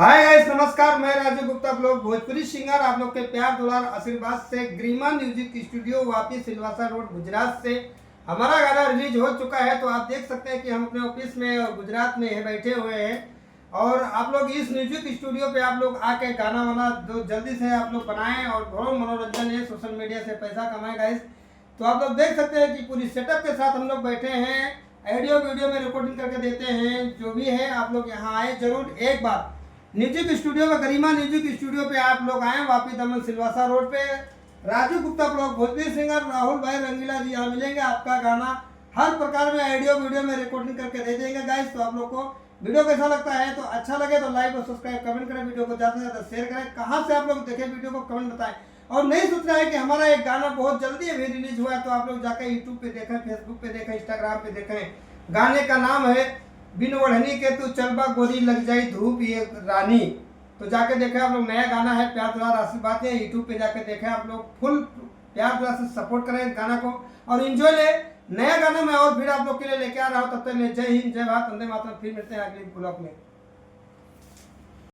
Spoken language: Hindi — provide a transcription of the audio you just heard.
हाय गाइस, नमस्कार। मैं राजू गुप्ता, ब्लॉग भोजपुरी सिंगर। आप लोग के प्यार दुलार आशीर्वाद से ग्रीमा music studio Vapi Silvassa road Gujarat से हमारा गाना रिलीज हो चुका है। तो आप देख सकते हैं कि हम अपने ऑफिस में और गुजरात में बैठे हुए हैं और आप लोग इस म्यूजिक स्टूडियो पे आप लोग आके गाना वाना जो जल्दी से आप लोग बनाएं और बहुत मनोरंजन है, सोशल मीडिया से पैसा कमाएं गाइस। तो आप लोग देख सकते हैं कि पूरी सेटअप के साथ हम लोग बैठे हैं, ऑडियो वीडियो में रिकॉर्डिंग करके देते हैं। जो भी है आप लोग यहाँ आए जरूर एक बार म्यूजिक स्टूडियो में, गरिमा म्यूजिक स्टूडियो पे आप लोग आए, वापी दमन सिलवासा रोड पे। राजू गुप्ता ब्लॉग भोजपुरी सिंगर राहुल भाई रंगीला जी यहाँ मिलेंगे। आपका गाना हर प्रकार में ऑडियो वीडियो में रिकॉर्डिंग करके दे देंगे गाइस। तो आप लोग को वीडियो कैसा लगता है, तो अच्छा लगे तो लाइक और सब्सक्राइब कमेंट करें, वीडियो को ज़्यादा से ज़्यादा शेयर करें। कहाँ से आप लोग देखें वीडियो को कमेंट बताएं। और नहीं सोच रहा है कि हमारा एक गाना बहुत जल्दी अभी रिलीज हुआ है, तो आप लोग जाकर यूट्यूब पे देखें, फेसबुक पे देखें, इंस्टाग्राम पे देखें। गाने का नाम है बिन ओढ़नी के तू चलबा गोरी लग जाई धूप ये रानी। तो जाके देखें आप लोग, नया गाना है, प्यार दुलार आशीर्वाद है। यूट्यूब पे जाके देखें आप लोग, फुल प्यार दुलार से सपोर्ट करें इस गाना को और एंजॉय ले। नया गाना मैं और फिर आप लोग के लिए लेके आ रहा हूँ। तब तक जय हिंद, जय भारत, वंदे मातरम। फिर मिलते हैं अगले ब्लॉग में।